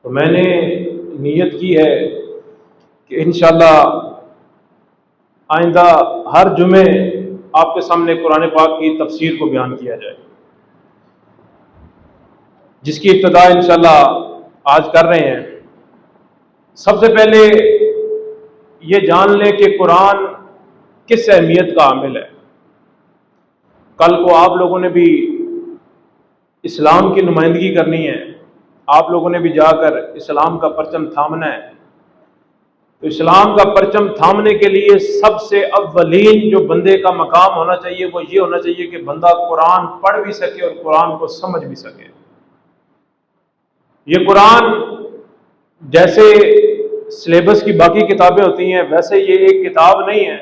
تو میں نے نیت کی ہے کہ انشاءاللہ آئندہ ہر جمعے آپ کے سامنے قرآن پاک کی تفسیر کو بیان کیا جائے، جس کی ابتدا انشاءاللہ آج کر رہے ہیں۔ سب سے پہلے یہ جان لیں کہ قرآن کس اہمیت کا حامل ہے۔ کل کو آپ لوگوں نے بھی اسلام کی نمائندگی کرنی ہے، آپ لوگوں نے بھی جا کر اسلام کا پرچم تھامنا ہے۔ تو اسلام کا پرچم تھامنے کے لیے سب سے اولین جو بندے کا مقام ہونا چاہیے وہ یہ ہونا چاہیے کہ بندہ قرآن پڑھ بھی سکے اور قرآن کو سمجھ بھی سکے۔ یہ قرآن جیسے سلیبس کی باقی کتابیں ہوتی ہیں ویسے یہ ایک کتاب نہیں ہے،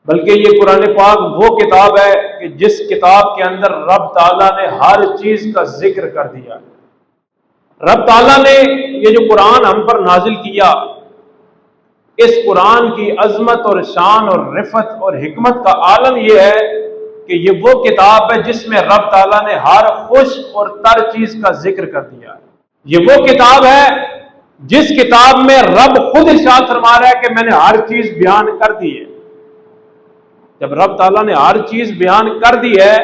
بلکہ یہ قرآن پاک وہ کتاب ہے کہ جس کتاب کے اندر رب تعالیٰ نے ہر چیز کا ذکر کر دیا۔ رب تعالیٰ نے یہ جو قرآن ہم پر نازل کیا، اس قرآن کی عظمت اور شان اور رفعت اور حکمت کا عالم یہ ہے کہ یہ وہ کتاب ہے جس میں رب تعالیٰ نے ہر خوش اور تر چیز کا ذکر کر دیا ہے۔ یہ وہ کتاب ہے جس کتاب میں رب خود ارشاد فرما رہا ہے کہ میں نے ہر چیز بیان کر دی ہے۔ جب رب تعالیٰ نے ہر چیز بیان کر دی ہے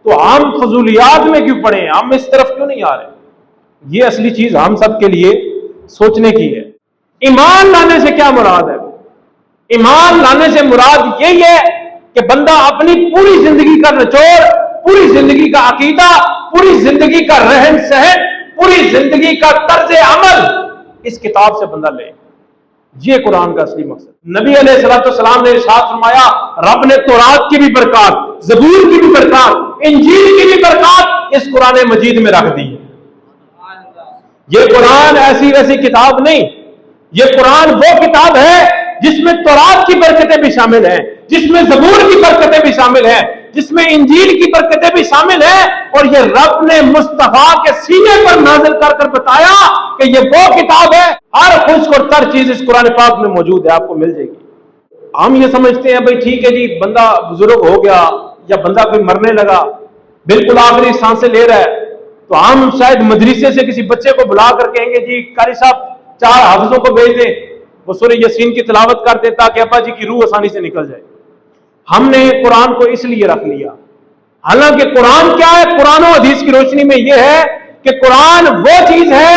تو ہم فضولیات میں کیوں پڑے ہیں، ہم اس طرف کیوں نہیں آ رہے؟ یہ اصلی چیز ہم سب کے لیے سوچنے کی ہے۔ ایمان لانے سے کیا مراد ہے؟ ایمان لانے سے مراد یہی ہے کہ بندہ اپنی پوری زندگی کا نچوڑ، پوری زندگی کا عقیدہ، پوری زندگی کا رہن سہن، پوری زندگی کا طرز عمل اس کتاب سے بندہ لے۔ یہ قرآن کا اصلی مقصد۔ نبی علیہ الصلوۃ والسلام نے ارشاد فرمایا رب نے تورات کی بھی برکات، زبور کی بھی برکات، انجیل کی بھی برکات اس قرآن مجید میں رکھ دی ہے۔ یہ قرآن ایسی ویسی کتاب نہیں، یہ قرآن وہ کتاب ہے جس میں تورات کی برکتیں بھی شامل ہیں، جس میں زبور کی برکتیں بھی شامل ہیں، جس میں انجیل کی برکتیں بھی شامل ہیں، اور یہ رب نے مصطفیٰ کے سینے پر نازل کر کر بتایا کہ یہ وہ کتاب ہے، ہر خشک اور تر چیز اس قرآن پاک میں موجود ہے، آپ کو مل جائے گی۔ ہم یہ سمجھتے ہیں بھئی ٹھیک ہے جی، بندہ بزرگ ہو گیا یا بندہ کوئی مرنے لگا، بالکل آخری سانسیں لے رہا ہے، تو ہم شاید مدرسے سے کسی بچے کو بلا کر کہیں گے جی قاری صاحب 4 حافظوں کو بھیج دیں، وہ سورہ یاسین کی تلاوت کر دے تاکہ ابا جی کی روح آسانی سے نکل جائے۔ ہم نے قرآن کو اس لیے رکھ لیا، حالانکہ قرآن کیا ہے؟ قرآن و حدیث کی روشنی میں یہ ہے کہ قرآن وہ چیز ہے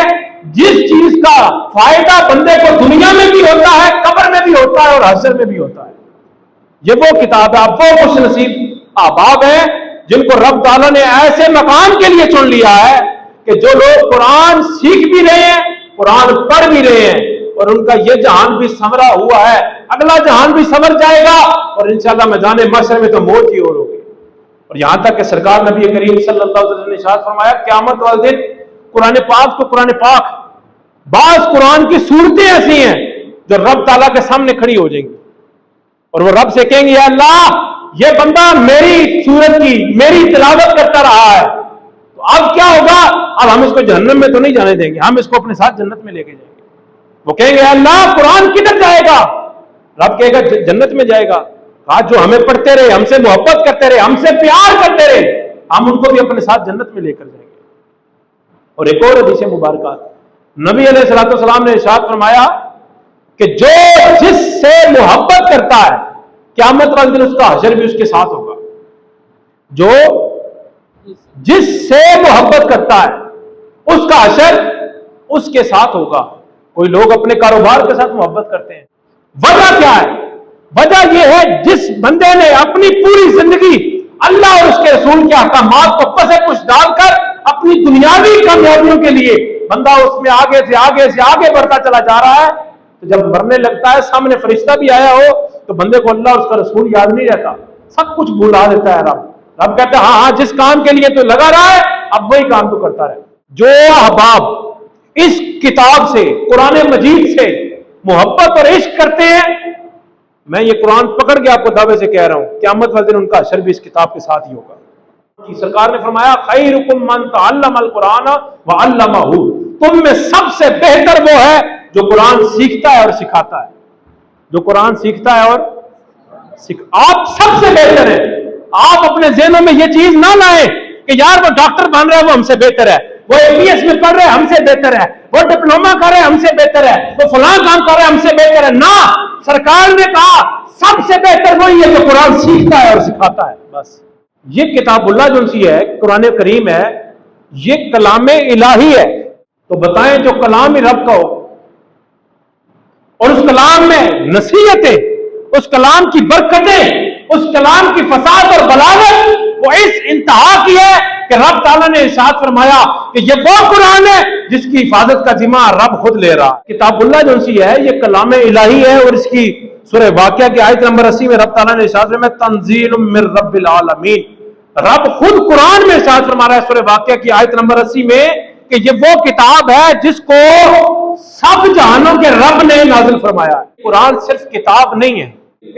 جس چیز کا فائدہ بندے کو دنیا میں بھی ہوتا ہے، قبر میں بھی ہوتا ہے اور حشر میں بھی ہوتا ہے۔ یہ وہ کتاب ہے، وہ خوش نصیب احباب ہیں جن کو رب تعالیٰ نے ایسے مقام کے لیے چن لیا ہے کہ جو لوگ قرآن سیکھ بھی رہے ہیں، قرآن پڑھ بھی رہے ہیں، اور ان کا یہ جہان بھی سنورا ہوا ہے، اگلا جہان بھی سنور جائے گا، اور انشاءاللہ میدان محشر میں تو موت ہی اور ہوگی۔ اور یہاں تک کہ سرکار نبی کریم صلی اللہ علیہ وسلم نے ارشاد فرمایا قیامت والے دن قرآن پاک تو قرآن پاک، بعض قرآن کی صورتیں ایسی ہیں جو رب تعالیٰ کے سامنے کھڑی ہو جائیں گی، اور وہ رب سے کہیں گے یا اللہ یہ بندہ میری صورت کی میری تلاوت کرتا رہا ہے، تو اب کیا ہوگا؟ اب ہم اس کو جہنم میں تو نہیں جانے دیں گے، ہم اس کو اپنے ساتھ جنت میں لے کے جائیں گے۔ وہ کہیں گے اللہ قرآن کدھر جائے گا؟ رب کہے گا جنت میں جائے گا۔ کہا جو ہمیں پڑھتے رہے، ہم سے محبت کرتے رہے، ہم سے پیار کرتے رہے، ہم ان کو بھی اپنے ساتھ جنت میں لے کر جائیں گے۔ اور ایک اور حدیث مبارکہ نبی علیہ الصلوۃ والسلام نے ارشاد فرمایا کہ جو جس سے محبت کرتا ہے قیامت والے دن اس کا حشر بھی اس کے ساتھ ہوگا۔ جو جس سے محبت کرتا ہے اس کا حشر اس کے ساتھ ہوگا۔ کوئی لوگ اپنے کاروبار کے ساتھ محبت کرتے ہیں، وجہ کیا ہے؟ وجہ یہ ہے جس بندے نے اپنی پوری زندگی اللہ اور اس کے رسول کے احکامات کو پس پش ڈال کر اپنی دنیاوی کامیابیوں کے لیے بندہ اس میں آگے سے آگے سے آگے بڑھتا چلا جا رہا ہے، تو جب مرنے لگتا ہے سامنے فرشتہ بھی آیا ہو تو بندے کو اللہ اور اس کا رسول یاد نہیں رہتا، سب کچھ بھلا دیتا ہے۔ رب کہتا ہے ہاں ہاں جس کام کے لیے تو لگا رہا ہے اب وہی کام تو کرتا رہے۔ جو احباب اس کتاب سے قرآن مجید سے محبت اور عشق کرتے ہیں، میں یہ قرآن پکڑ کے آپ کو دعوے سے کہہ رہا ہوں قیامت والے دن ان کا حشر بھی اس کتاب کے ساتھ ہی ہوگا۔ سرکار نے فرمایا خیرکم من تعلم القرآن وعلمہ، تم میں سب سے بہتر وہ ہے جو قرآن سیکھتا ہے اور سکھاتا ہے۔ جو قرآن سیکھتا ہے اور آپ سب سے بہتر ہیں۔ آپ اپنے ذہنوں میں یہ چیز نہ لائیں کہ یار وہ ڈاکٹر بن رہا ہے وہ ہم سے بہتر ہے، وہ APS میں پڑھ رہے ہم سے بہتر ہے, وہ ڈپلوما کر رہے ہم سے بہتر ہے, وہ فلاں کام کر رہے ہم سے بہتر ہے. نہ, سرکار نے کہا سب سے بہتر وہی ہے جو قرآن سیکھتا ہے اور سکھاتا ہے. بس یہ کتاب اللہ جو سی ہے, قرآن کریم ہے, یہ کلام الہی ہے. تو بتائیں جو کلام رب کا ہو اور اس کلام میں نصیحتیں, اس کلام کی برکتیں, اس کلام کی فساد اور بلاغت وہ اس انتہا کی ہے کہ رب تعالیٰ نے ارشاد فرمایا کہ یہ وہ قرآن ہے جس کی حفاظت کا ذمہ رب خود لے رہا. کتاب اللہ جو سی ہے یہ کلام الہی ہے, اور اس کی سورہ واقعہ کی آیت نمبر 80 میں رب تعالیٰ نے ارشاد فرمایا تنزیل من رب العالمین. رب خود قرآن میں ارشاد فرما رہا ہے سورہ واقعہ کی آیت نمبر 80 میں کہ یہ وہ کتاب ہے جس کو سب جہانوں کے رب نے نازل فرمایا ہے. قرآن صرف کتاب نہیں ہے,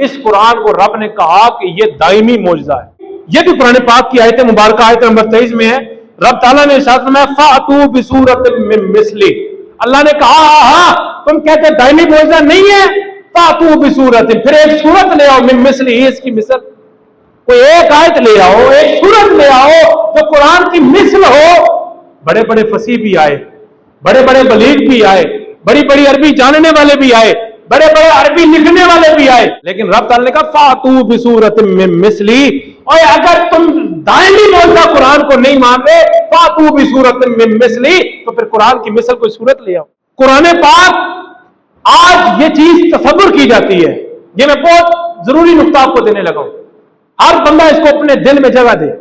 اس قرآن کو رب نے کہا کہ یہ دائمی معجزہ ہے. یہ بھی قرآن پاک کی آیت مبارکہ آیت نمبر 23 میں ہے. رب تعالیٰ نے ارشاد فرمایا فَأْتُوا بِسُورَةٍ مِّن مِّثْلِهِ. اللہ نے کہا ہاں تم کہتے دائمی معجزہ نہیں ہے, فَأْتُوا بِسُورَةٍ, پھر ایک سورت لے آؤ, مِّن مِّثْلِهِ, اس کی مثل, کوئی ایک آیت لے آؤ, ایک سورت لے آؤ جو قرآن کی مثل ہو. بڑے بڑے فصیح بھی آئے, بڑے بڑے بلیغ بھی آئے, بڑی بڑی عربی جاننے والے بھی آئے, بڑے بڑے عربی لکھنے والے بھی آئے, لیکن رب تعالیٰ نے کہا فَأْتُوا بِسُورَةٍ مِّن مِّثْلِهِ. اور اگر تم دائمی معجزہ قرآن کو نہیں مان رہے فَأْتُوا بِسُورَةٍ مِّن مِّثْلِهِ, تو پھر قرآن کی مثل کوئی صورت لے آؤ. قرآن پاک آج یہ چیز تصور کی جاتی ہے, یہ میں بہت ضروری نقطہ آپ کو دینے لگا ہوں, ہر بندہ اس کو اپنے دل میں جگہ دے.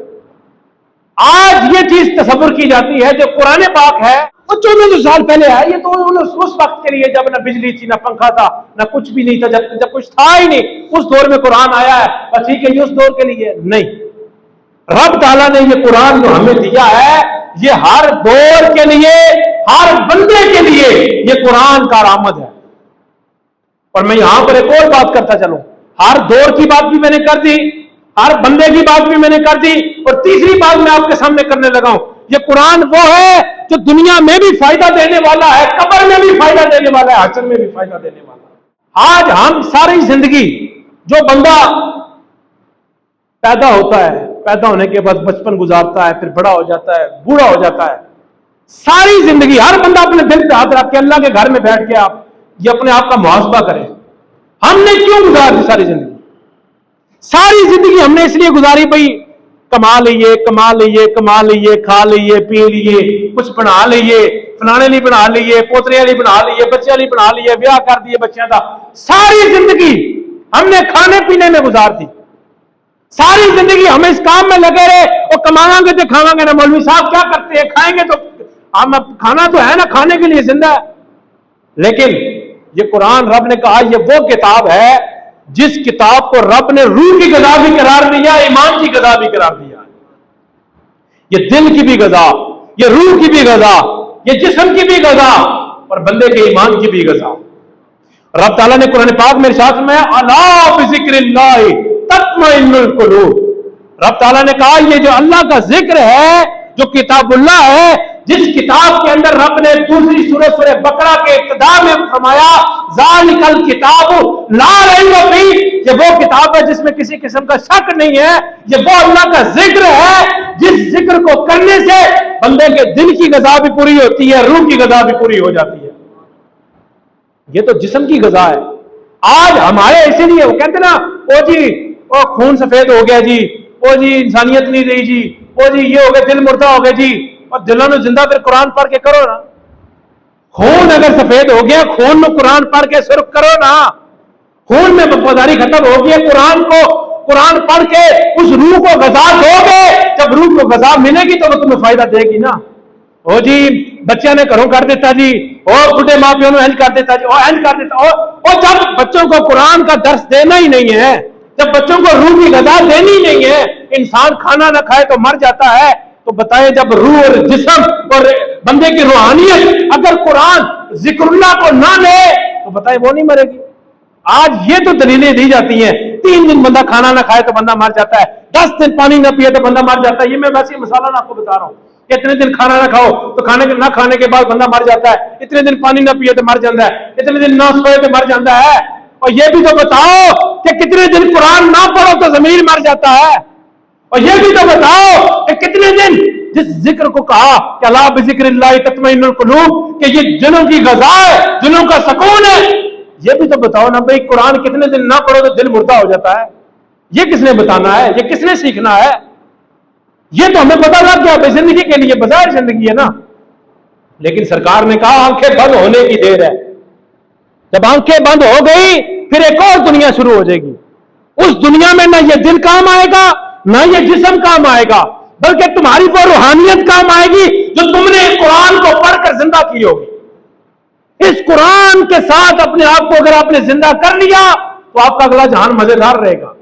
آج یہ چیز تصور کی جاتی ہے جو قرآن پاک ہے وہ 1400 سال پہلے ہے. یہ تو اس وقت کے لیے جب نہ بجلی تھی, نہ پنکھا تھا, نہ کچھ بھی نہیں تھا, جب کچھ تھا ہی نہیں, اس دور میں قرآن آیا ہے, بس ٹھیک ہے یہ اس دور کے لیے نہیں. رب تعالیٰ نے یہ قرآن جو ہمیں دیا ہے یہ ہر دور کے لیے, ہر بندے کے لیے یہ قرآن کا آمد ہے. اور میں یہاں پر ایک اور بات کرتا چلوں, ہر دور کی بات بھی میں نے کر دی, ہر بندے کی بات بھی میں نے کر دی, اور تیسری بات میں آپ کے سامنے کرنے لگا ہوں, یہ قرآن وہ ہے جو دنیا میں بھی فائدہ دینے والا ہے, قبر میں بھی فائدہ دینے والا ہے, حشر میں بھی فائدہ دینے والا ہے. آج ہم ساری زندگی, جو بندہ پیدا ہوتا ہے, پیدا ہونے کے بعد بچپن گزارتا ہے, پھر بڑا ہو جاتا ہے, بوڑھا ہو جاتا ہے, ساری زندگی ہر بندہ اپنے دل پہ ہاتھ رکھ کے اللہ کے گھر میں بیٹھ کے آپ یہ اپنے آپ کا محاسبہ کرے, ہم نے کیوں گزاری ساری زندگی. ساری زندگی ہم نے اس لیے گزاری بھائی کما لیے, کما لیے, کما لیے, کھا لیے, پی لیے, کچھ بنا لیے, فلانے لی بنا لیے, پوترے لی بنا لیے, بچے لی بنا لیے, بیاہ کر دیے بچیاں کا. ساری زندگی ہم نے کھانے پینے میں گزار دی, ساری زندگی ہم اس کام میں لگے رہے, اور کمائیں گے تو کھاواں گے نا. مولوی صاحب کیا کرتے ہیں, کھائیں گے تو ہم کھانا تو ہے نا, کھانے کے لیے زندہ ہے. لیکن یہ قرآن رب نے کہا یہ وہ کتاب ہے جس کتاب کو رب نے روح کی غذا بھی قرار دیا, ایمان کی غذا بھی قرار دیا. یہ دل کی بھی غذا, یہ روح کی بھی غذا, یہ جسم کی بھی غذا, اور بندے کے ایمان کی بھی غذا. رب تعالیٰ نے قرآن پاک میں ارشاد فرمایا الا بذکر اللہ تطمئن القلوب. رب تعالیٰ نے کہا یہ جو اللہ کا ذکر ہے, جو کتاب اللہ ہے, جس کتاب کے اندر رب نے دوسری سورہ بقرہ کے ابتدا میں فرمایا ذالک الکتاب لا ریب فیہ, یہ وہ کتاب ہے جس میں کسی قسم کا شک نہیں ہے, یہ وہ اللہ کا ذکر ہے جس ذکر کو کرنے سے بندے کے دل کی غذا بھی پوری ہوتی ہے, روح کی غذا بھی پوری ہو جاتی ہے. یہ تو جسم کی غذا ہے. آج ہمارے اسی لیے وہ کہتے نا او جی او خون سفید ہو گیا جی, او جی انسانیت نہیں رہی جی, او جی یہ ہو گیا, دل مردہ ہو گیا جی, اور دلوں میں زندہ پھر قرآن پڑھ کے کرو نا. خون اگر سفید ہو گیا, خون میں قرآن پڑھ کے سرخ کرو نا. خون میں وفاداری ختم ہو گئی, قرآن پڑھ کے اس روح کو غذا دو گے, جب روح کو غذا ملے گی تو وہ تمہیں فائدہ دے گی نا. او جی بچے نے گھروں کر دیتا جی, اور بڑھے ماں پیوں نے اینج کر دیتا جی, اور اینج کر دیتا. اور جب بچوں کو قرآن کا درس دینا ہی نہیں ہے, جب بچوں کو روح کی غذا دینی نہیں ہے, انسان کھانا نہ کھائے تو مر جاتا ہے, تو بتائیں جب روح اور جسم اور بندے کی روحانیت اگر قرآن ذکر اللہ کو نہ لے تو بتائیں وہ نہیں مرے گی. آج یہ تو دلیلیں دی جاتی ہیں, 3 دن بندہ کھانا نہ کھائے تو بندہ مر جاتا ہے, 10 دن پانی نہ پیے تو بندہ مر جاتا ہے. یہ میں ویسے مثالہ آپ کو بتا رہا ہوں, اتنے دن کھانا نہ کھاؤ تو نہ کھانے کے بعد بندہ مر جاتا ہے, اتنے دن پانی نہ پیے تو مر جاتا ہے, اتنے دن نہ سوئے تو مر جاتا ہے. اور یہ بھی تو بتاؤ کہ کتنے دن قرآن نہ پڑھو تو ضمیر مر جاتا ہے. اور یہ بھی تو بتاؤ کہ کتنے دن جس ذکر کو کہا کہ اللہ بذکر اللہ تطمئن القلوب، کہ یہ جنوں کی غذا ہے، جنوں کا سکون ہے، یہ بھی تو بتاؤ نا بھائی، قرآن کتنے دن نہ پڑھو تو دل مردہ ہو جاتا ہے؟ یہ کس نے بتانا ہے؟ یہ کس نے سیکھنا ہے؟ یہ تو ہمیں پتا لگ گیا بھائی زندگی کے لیے بظاہر زندگی ہے نا، لیکن سرکار نے کہا آنکھیں بند ہونے کی دیر ہے۔ جب آنکھیں بند ہو گئی پھر ایک اور دنیا شروع ہو جائے گی، اس دنیا میں نہ یہ دل کام آئے گا نہ یہ جسم کام آئے گا، بلکہ تمہاری وہ روحانیت کام آئے گی جو تم نے قرآن کو پڑھ کر زندہ کی ہوگی۔ اس قرآن کے ساتھ اپنے آپ کو اگر آپ نے زندہ کر لیا تو آپ کا اگلا جہان مزیدار رہے گا۔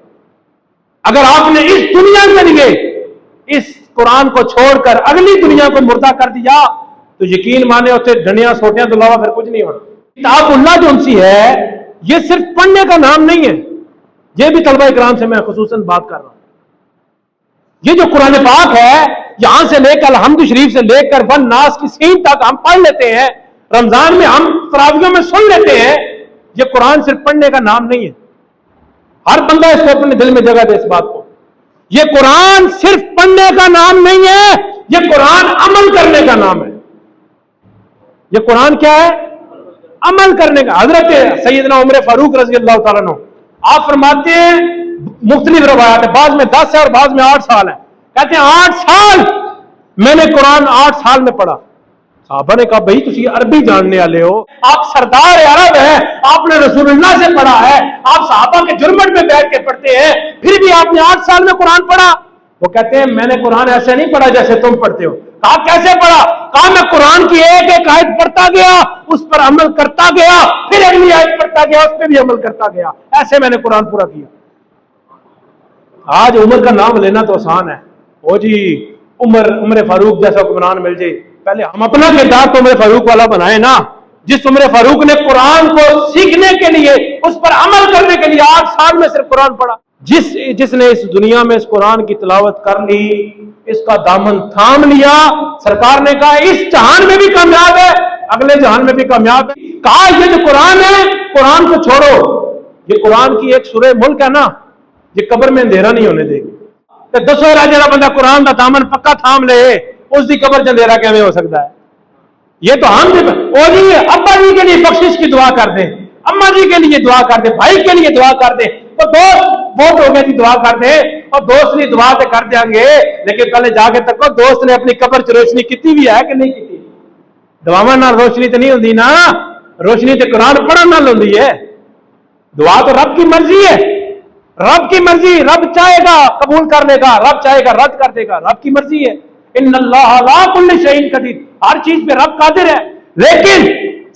اگر آپ نے اس دنیا کے لیے اس قرآن کو چھوڑ کر اگلی دنیا کو مردہ کر دیا تو یقین مانے اسے ڈنڈیاں سوٹیاں تو علاوہ پھر کچھ نہیں ہونا۔ کتاب اللہ جو سی ہے یہ صرف پڑھنے کا نام نہیں ہے، یہ بھی طلبہ اکرام سے میں خصوصاً بات کر رہا ہوں۔ یہ جو قرآن پاک ہے یہاں سے لے کر الحمد شریف سے لے کر ون ناس کی سین تک ہم پڑھ لیتے ہیں، رمضان میں ہم تراویحوں میں سن لیتے ہیں، یہ قرآن صرف پڑھنے کا نام نہیں ہے۔ ہر بندہ اس کو اپنے دل میں جگہ دے اس بات کو، یہ قرآن صرف پڑھنے کا نام نہیں ہے، یہ قرآن عمل کرنے کا نام ہے۔ یہ قرآن کیا ہے؟ عمل کرنے کا۔ حضرت سیدنا عمر فاروق رضی اللہ تعالیٰ عنہ آپ فرماتے ہیں، مختلف روایات ہے، بعض میں 10 ہے اور بعض میں 8 سال ہے، کہتے ہیں 8 سال میں نے قرآن 8 سال میں پڑھا۔ صحابہ نے کہا بھائی تسی عربی جاننے والے ہو، آپ سردار عرب ہیں، آپ نے رسول اللہ سے پڑھا ہے، آپ صحابہ کے جرمٹ میں بیٹھ کے پڑھتے ہیں، پھر بھی آپ نے 8 سال میں قرآن پڑھا؟ وہ کہتے ہیں میں نے قرآن ایسے نہیں پڑھا جیسے تم پڑھتے ہو۔ کہا کیسے پڑھا؟ کہا میں قرآن کی ایک ایک آیت پڑھتا گیا، اس پر عمل کرتا گیا، پھر اگلی آیت پڑھتا گیا، اس پہ بھی عمل کرتا گیا، ایسے میں نے قرآن پورا کیا۔ آج عمر کا نام لینا تو آسان ہے، وہ جی عمر فاروق جیسا حکمران مل جائے، پہلے ہم اپنا کردار تو عمر فاروق والا بنائے نا، جس عمر فاروق نے قرآن کو سیکھنے کے لیے، اس پر عمل کرنے کے لیے 8 سال میں صرف قرآن پڑھا۔ جس نے اس دنیا میں اس قرآن کی تلاوت کر لی، اس کا دامن تھام لیا، سرکار نے کہا اس جہان میں بھی کامیاب ہے، اگلے جہان میں بھی کامیاب ہے۔ کہا یہ جو قرآن ہے، قرآن کو چھوڑو، یہ قرآن کی ایک سورہ ملک ہے نا، یہ قبر میں اندھیرا نہیں ہونے دے گی۔ تو دسو جڑا بندہ قرآن کا دامن پکا تھام لے، اس کی قبر اندھیرا کیسے ہو سکتا ہے؟ یہ تو ہم جی ابا جی کے لیے بخشش کی دعا کر دیں، اما جی کے لیے دعا کر دیں، بھائی کے لیے دعا کر دیں، تو دوست بہت ہو گئے جی دعا کر دیں، اور دوست نے دعا تو کر دیں گے، لیکن پہلے جا کے تک دوست نے اپنی قبر چ روشنی کی بھی ہے کہ نہیں کی؟ دعاواں نال روشنی تو نہیں ہوندی نا، روشنی تو قرآن پڑھن نال ہوندی ہے۔ دعا تو رب کی مرضی ہے، رب کی مرضی، رب چاہے گا قبول کر لے گا، رب چاہے گا رد کر دے گا، رب کی مرضی ہے۔ ان اللہ علی کل شیء قدیر، ہر چیز پہ رب قادر ہے، لیکن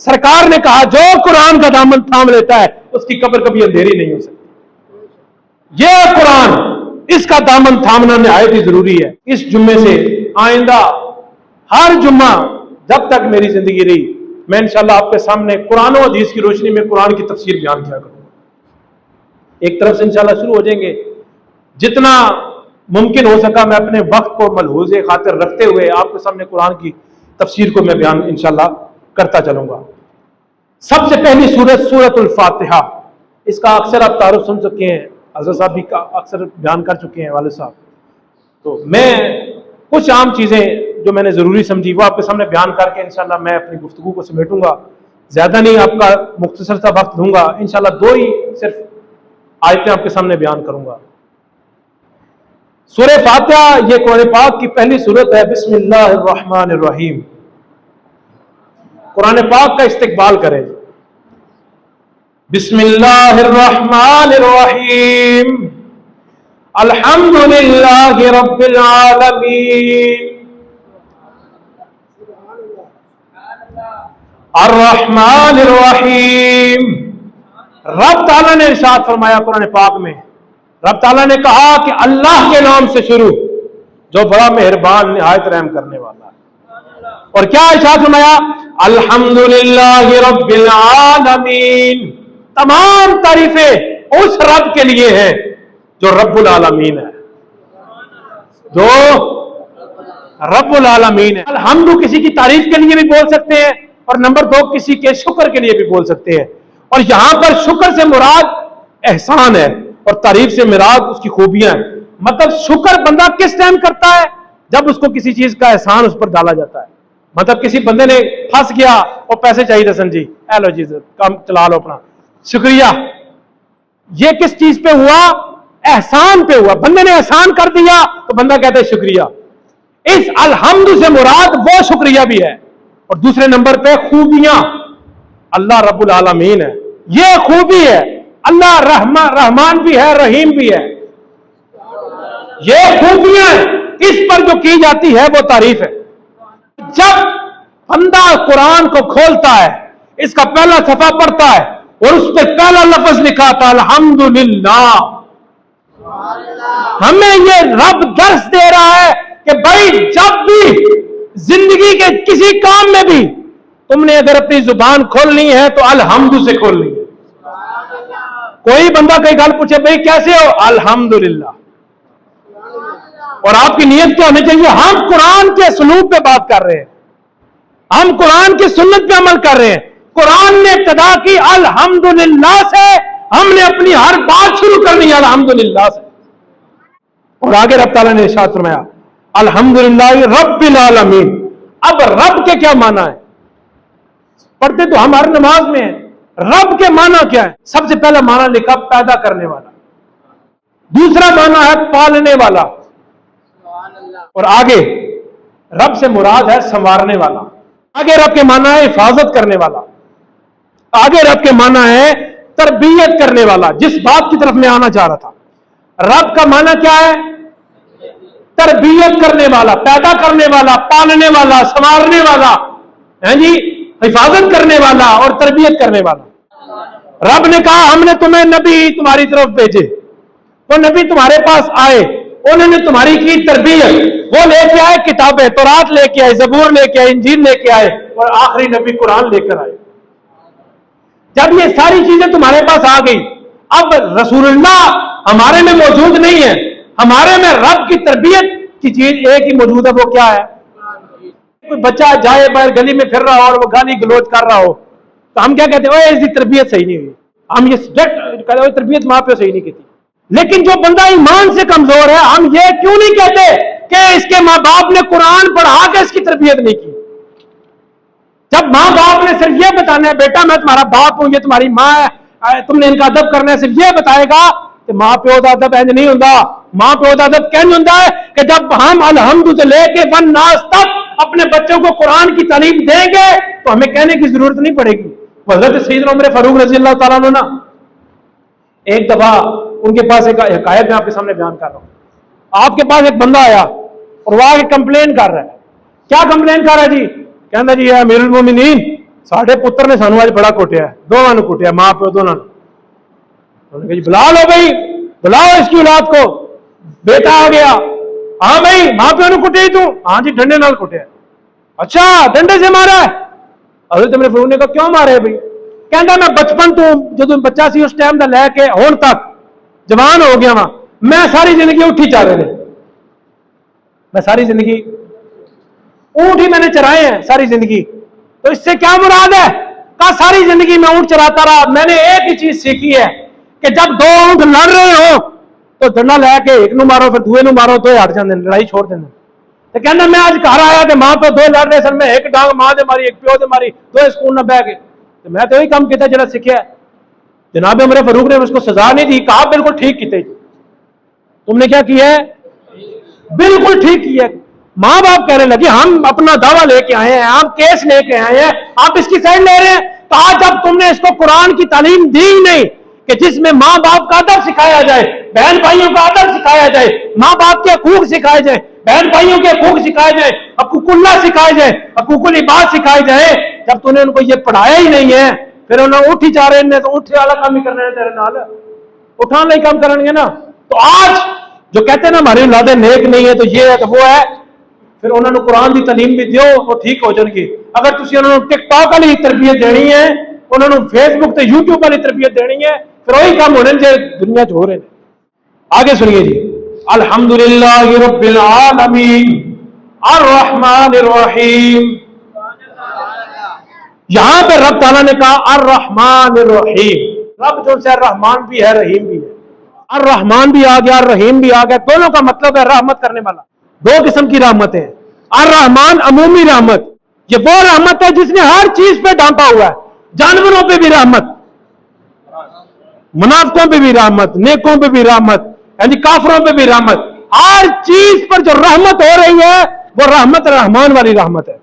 سرکار نے کہا جو قرآن کا دامن تھام لیتا ہے اس کی قبر کبھی اندھیری نہیں ہو سکتی۔ یہ قرآن، اس کا دامن تھامنا نہایت ہی ضروری ہے۔ اس جمعے سے آئندہ ہر جمعہ جب تک میری زندگی رہی، میں انشاءاللہ آپ کے سامنے قرآن و حدیث کی روشنی میں قرآن کی تفسیر بیان کیا کروں گا۔ ایک طرف سے انشاءاللہ شروع ہو جائیں گے، جتنا ممکن ہو سکا میں اپنے وقت کو ملحوظ خاطر رکھتے ہوئے آپ کے سامنے قرآن کی تفسیر کو میں بیان انشاءاللہ کرتا چلوں گا۔ سب سے پہلی سورت سورت الفاتحہ، اس کا اکثر آپ تعارف سن چکے ہیں، حضرت صاحب بھی اکثر بیان کر چکے ہیں، والد صاحب، تو میں کچھ عام چیزیں جو میں نے ضروری سمجھی وہ آپ کے سامنے بیان کر کے انشاءاللہ میں اپنی گفتگو کو سمیٹوں گا، زیادہ نہیں آپ کا مختصر سا وقت دوں گا، انشاءاللہ 2 ہی صرف آیتیں آپ کے سامنے بیان کروں گا۔ سورہ فاتحہ یہ قرآن پاک کی پہلی سورت ہے۔ بسم اللہ الرحمن الرحیم، قرآن پاک کا استقبال کریں۔ بسم اللہ الرحمن الرحیم، الحمدللہ رب العالمین، الرحمن الرحیم۔ رب تعالیٰ نے ارشاد فرمایا قرآن پاک میں، رب تعالیٰ نے کہا کہ اللہ کے نام سے شروع جو بڑا مہربان نہایت رحم کرنے والا ہے۔ اور کیا ارشاد فرمایا؟ الحمدللہ رب العالمین، تمام تعریفیں اس رب کے لیے ہیں جو رب العالمین ہے، جو رب العالمین ہے۔ الحمد کسی کی تعریف کے لیے بھی بول سکتے ہیں، اور نمبر 2 کسی کے شکر کے لیے بھی بول سکتے ہیں، اور یہاں پر شکر سے مراد احسان ہے اور تعریف سے مراد اس کی خوبیاں ہیں۔ مطلب شکر بندہ کس ٹائم کرتا ہے؟ جب اس کو کسی چیز کا احسان اس پر ڈالا جاتا ہے. مطلب کسی بندے نے پھنس گیا اور پیسے چاہیے تھے سن جی اے لو جی کام چلا لو اپنا شکریہ. یہ کس چیز پہ ہوا؟ احسان پہ ہوا. بندے نے احسان کر دیا تو بندہ کہتے ہیں شکریہ. اس الحمد سے مراد وہ شکریہ بھی ہے. اور دوسرے نمبر پہ خوبیاں اللہ رب العالمین ہے. یہ خوبی ہے اللہ رحمان بھی ہے رحیم بھی ہے. یہ خوبیاں اس پر جو کی جاتی ہے وہ تعریف ہے. جب بندہ قرآن کو کھولتا ہے اس کا پہلا صفحہ پڑھتا ہے اور اس پہ پہلا لفظ لکھا تھا الحمدللہ. ہمیں یہ رب درس دے رہا ہے کہ بھائی جب بھی زندگی کے کسی کام میں بھی تم نے اگر اپنی زبان کھولنی ہے تو الحمد سے کھولنی ہے. کوئی بندہ کوئی گل پوچھے بھائی کیسے ہو؟ الحمدللہ. اور آپ کی نیت کیا ہونی چاہیے؟ ہم قرآن کے اسلوب پہ بات کر رہے ہیں, ہم قرآن کی سنت پہ عمل کر رہے ہیں. قرآن نے ابتدا کی الحمدللہ سے, ہم نے اپنی ہر بات شروع کرنی ہے الحمدللہ سے. اور آگے رب تعالیٰ نے ارشاد فرمایا الحمدللہ رب العالمین. اب رب کے کیا معنی ہے؟ پڑھتے تو ہم ہر نماز میں ہیں. رب کے معنی کیا ہے؟ سب سے پہلا معنی لکھا پیدا کرنے والا, دوسرا معنی ہے پالنے والا, اور آگے رب سے مراد ہے سنوارنے والا. آگے رب کے معنی ہے حفاظت کرنے والا. آگے رب کے معنی ہے تربیت کرنے والا, جس بات کی طرف میں آنا چاہ رہا تھا. رب کا معنی کیا ہے؟ تربیت کرنے والا, پیدا کرنے والا, پالنے والا, سنوارنے والا, جی حفاظت کرنے والا اور تربیت کرنے والا. رب نے کہا ہم نے تمہیں نبی تمہاری طرف بھیجے, وہ نبی تمہارے پاس آئے, انہوں نے تمہاری کی تربیت, وہ لے کے آئے کتابیں, تورات لے کے آئے, زبور لے کے آئے, انجیل لے کے آئے, اور آخری نبی قرآن لے کر آئے. جب یہ ساری چیزیں تمہارے پاس آ گئی, اب رسول اللہ ہمارے میں موجود نہیں ہے, ہمارے میں رب کی تربیت کی چیز ایک ہی موجود ہے, وہ کیا ہے؟ کوئی بچہ جائے باہر گلی میں پھر رہا ہو اور وہ گالی گلوچ کر رہا ہو تو ہم کیا کہتے ہیں؟ اس کی تربیت صحیح نہیں ہوئی. ہم یہ تربیت ماں پہ صحیح نہیں کی تھی. لیکن جو بندہ ایمان سے کمزور ہے, ہم یہ کیوں نہیں کہتے کہ اس کے ماں باپ نے قرآن پڑھا کے اس کی تربیت نہیں کی؟ جب ماں باپ نے صرف یہ بتانا ہے بیٹا میں تمہارا باپ ہوں, یہ تمہاری ماں ہے, تم نے ان کا ادب کرنا ہے, صرف یہ بتائے گا کہ ماں پیو کا ادب انج نہیں ہوتا. ماں پیو کا ادب کینج ہوتا ہے کہ جب ہم الحمد سے لے کے ون ناس تک اپنے بچوں کو قرآن کی تعلیم دیں گے تو ہمیں کہنے کی ضرورت نہیں پڑے گی. حضرت سیدنا عمر فاروق رضی اللہ تعالیٰ عنہ, ایک دفعہ ان کے پاس ایک حکایت میں آپ کے سامنے بیان کر رہا ہوں. آپ کے پاس ایک بندہ آیا اور وہ آگے کمپلین کر رہا ہے. کیا کمپلین کر رہا ہے جی؟ کہنا جی امیر المومنین ساڈے پتر نے سانو اج بڑا کوٹیا ہے, دونوں نے کوٹیا, ماں پیو دونوں نے. انہوں نے کہا جی بلا لو بھائی, بلاؤ اس کی اولاد کو. بیٹا آ گیا, ہاں بھائی ماں پیو نے کوٹیا ہی تو, ہاں جی ڈنڈے نال کوٹیا. اچھا ڈنڈے سے مارا ہے؟ حضرت عمر فاروق نے کہا کیوں مارے بھائی؟ کہنا میں بچپن تو جدو بچہ سی اس ٹائم دا لے کے ہون تک جوان ہو گیا وہاں, میں ساری زندگی اٹھی چل رہے, میں ساری زندگی اونٹ ہی میں نے چرائے ہیں ساری زندگی. تو اس سے کیا مراد ہے؟ کہا ساری زندگی میں اونٹ چراتا رہا, میں نے ایک ہی چیز سیکھی ہے کہ جب دو اونٹ لڑ رہے ہو تو ڈنڈا لے کے ایک نو مارو پھر دوے نو مارو تو ہٹ جاندے, لڑائی چھوڑ دیں. تو کہنا میں آج گھر آیا تو ماں تو دو لڑ رہے سن, میں ایک ڈانگ ماں دے ماری ایک پیو دے ماری, دو سکون نہ بہ گئے. تو میں تو وہی کام کیتا جڑا سیکھیا ہے. جناب عمر فاروق نے اس کو سزا نہیں دی, کہا بالکل ٹھیک کیتے, تم نے کیا کیا ہے؟ بالکل ٹھیک کیا. ماں باپ کہنے لگے ہم اپنا دعویٰ لے کے آئے ہیں, ہم کیس لے کے آئے ہیں, آپ اس کی سائڈ لے رہے ہیں. کہا جب تم نے اس کو قرآن کی تعلیم دی ہی نہیں کہ جس میں ماں باپ کا ادب سکھایا جائے, بہن بھائیوں کا ادب سکھایا جائے, ماں باپ کے حقوق سکھائے جائے, بہن بھائیوں کے حقوق سکھائے جائے, حقوق اللہ سکھائے جائے, حقوق العباد سکھائے جائے, جب تم نے ان کو یہ پڑھایا ہی نہیں ہے پھر انہوں اٹھ ہی چاہ رہے ہیں تو اٹھے والا کام ہی کرنا ہے, تیرے نال اٹھان لئی کام کریں گے نا. تو آج جو کہتے ہیں نا ہماری اولادیں نیک نہیں ہے تو یہ ہے تو وہ ہے, پھر انہوں نے قرآن کی تعلیم بھی دیو وہ ٹھیک ہو جان گی. اگر تسی انہوں نے ٹک ٹاک والی تربیت دینی ہے, انہوں نے فیس بک تے یوٹیوب والی تربیت دینی ہے, پھر وہی کام ہونے جو دنیا چ ہو رہے ہیں. آگے سنیے جی, الحمدللہ رب العالمین الرحمن الرحیم. یہاں پہ رب تعالیٰ نے کہا الرحمن الرحیم, رب جو سے رحمان بھی ہے رحیم بھی ہے. الرحمان بھی آ گیا, الرحیم بھی آ گیا, دونوں کا مطلب ہے رحمت کرنے والا. دو قسم کی رحمتیں ہیں. الرحمان عمومی رحمت, یہ وہ رحمت ہے جس نے ہر چیز پہ ڈھانپا ہوا ہے. جانوروں پہ بھی رحمت, منافقوں پہ بھی رحمت, نیکوں پہ بھی رحمت, یعنی کافروں پہ بھی رحمت. ہر چیز پر جو رحمت ہو رہی ہے وہ رحمت رحمان والی رحمت ہے.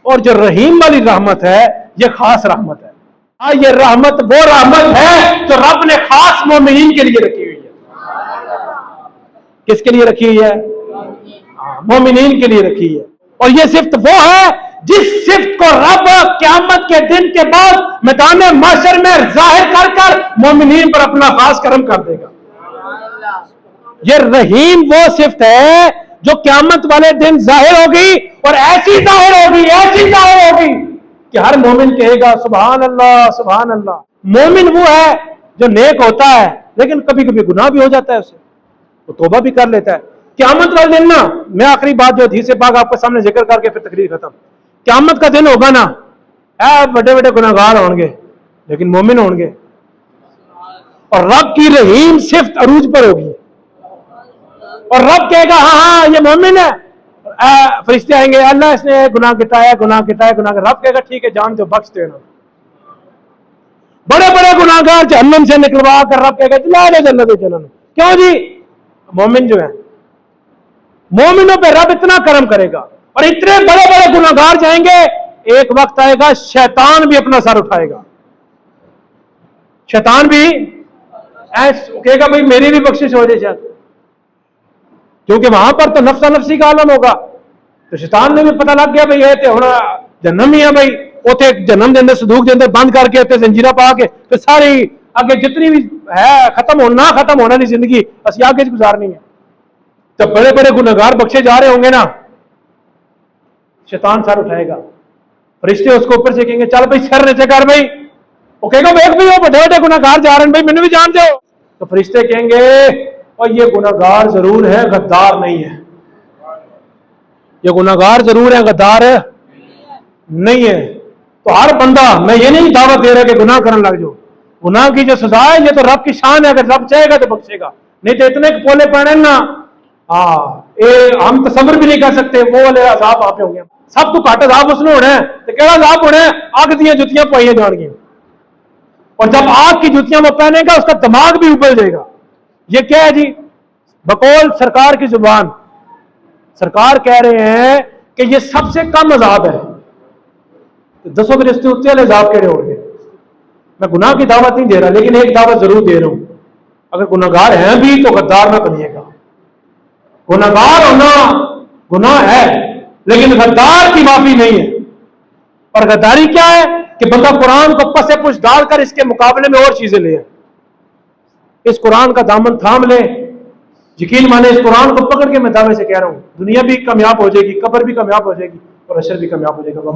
اور جو رحیم والی رحمت ہے یہ خاص رحمت ہے. یہ رحمت وہ رحمت ہے جو رب نے خاص مومنین کے لیے رکھی ہوئی ہے. کس کے لیے رکھی ہوئی ہے؟ مومنین کے لیے رکھی ہے. اور یہ صفت وہ ہے جس صفت کو رب قیامت کے دن کے بعد میدان محشر میں ظاہر کر کر مومنین پر اپنا خاص کرم کر دے گا. یہ رحیم وہ صفت ہے جو قیامت والے دن ظاہر ہوگی, اور ایسی ظاہر ہوگی, ایسی ظاہر ہوگی کہ ہر مومن کہے گا سبحان اللہ سبحان اللہ. مومن وہ ہے جو نیک ہوتا ہے لیکن کبھی کبھی گناہ بھی ہو جاتا ہے, اسے وہ توبہ بھی کر لیتا ہے. قیامت والے دن نا, میں آخری بات جو حدیث پاک آپ کے سامنے ذکر کر کے پھر تقریر ختم. قیامت کا دن ہوگا نا, بڑے بڑے گناہگار ہوں گے لیکن مومن ہوں گے, اور رب کی رحیم صفت عروج پر ہوگی, اور رب کہے گا ہاں ہاں یہ مومن ہے. فرشتے آئیں گے, اللہ اس نے گناہ کٹایا گناہ کٹایا گناہ. رب کہے گا ٹھیک ہے جان دو, بخش دینا. بڑے بڑے گناہگار جہنم سے نکلوا کر رب کہے گا چلا دے جنت جنن. کیوں جی؟ مومن جو ہے, مومنوں پہ رب اتنا کرم کرے گا, اور اتنے بڑے بڑے گناہگار جائیں گے, ایک وقت آئے گا شیطان بھی اپنا سر اٹھائے گا. شیطان بھی کہے گا بھائی میری بھی بخشش ہو جائے شاید, کیونکہ وہاں پر تو نفسا نفسی کا عالم ہوگا. تو شیطان نے بھی پتہ لگ گیا بھائی یہ ہونا جنم ہی ہے بھائی, اوتے جنم دے اندر صندوق دے اندر بند کر کے اوتے زنجیرہ پا کے پھر ساری آگے جتنی بھی ہے ختم ہونا نہیں زندگی, اسی آگے سے گزارنی ہے. جب بڑے بڑے گنہگار بخشے جا رہے ہوں گے نا, شیطان سر اٹھائے گا, فرشتے اس کو اوپر سے کہیں گے چل بھائی سر نیچے کر بھائی. وہ کہے گا دیکھ بھائی وہ بڑے بڑے گنہگار جا رہے ہیں بھائی مجھے بھی جان دو. تو فرشتے کہیں گے اور یہ گنہگار ضرور ہے غدار نہیں ہے, یہ گنہگار ضرور ہے غدار نہیں ہے. تو ہر بندہ, میں یہ نہیں دعوت دے رہا کہ گناہ کرنے لگ جاؤ, گناہ کی جو سزا ہے یہ تو رب کی شان ہے, اگر رب چاہے گا تو بخشے گا, نہیں تو اتنے پولے پڑے نا ہم تصور بھی نہیں کر سکتے وہ والے عذاب آپ ہوں گے. سب تو گھٹ عذاب اس نے ہونا ہے, تو کہڑا عذاب ہونا ہے؟ آگ دیا جتیاں پائیاں جان گیا, اور جب آگ کی جتیاں وہ پہنے گا اس کا دماغ بھی ابل جائے گا. یہ کیا ہے جی؟ بقول سرکار کی زبان سرکار کہہ رہے ہیں کہ یہ سب سے کم عذاب ہے. دسوں فرشتے اتنے والے عذاب کہڑے ہوں گے؟ میں گناہ کی دعوت نہیں دے رہا, لیکن ایک دعوت ضرور دے رہا ہوں, اگر گناہگار ہیں بھی تو غدار نہ بنیے گا. گناہگار ہونا گناہ ہے لیکن غدار کی معافی نہیں ہے. اور غداری کیا ہے کہ بندہ قرآن کو پس پش ڈال کر اس کے مقابلے میں اور چیزیں لے. اس قرآن کا دامن تھام لے, یقین مانے اس قرآن کو پکڑ کے میں دعوے سے کہہ رہا ہوں دنیا بھی کامیاب ہو جائے گی, قبر بھی کامیاب ہو جائے گی, اور حشر بھی کامیاب ہو جائے گا.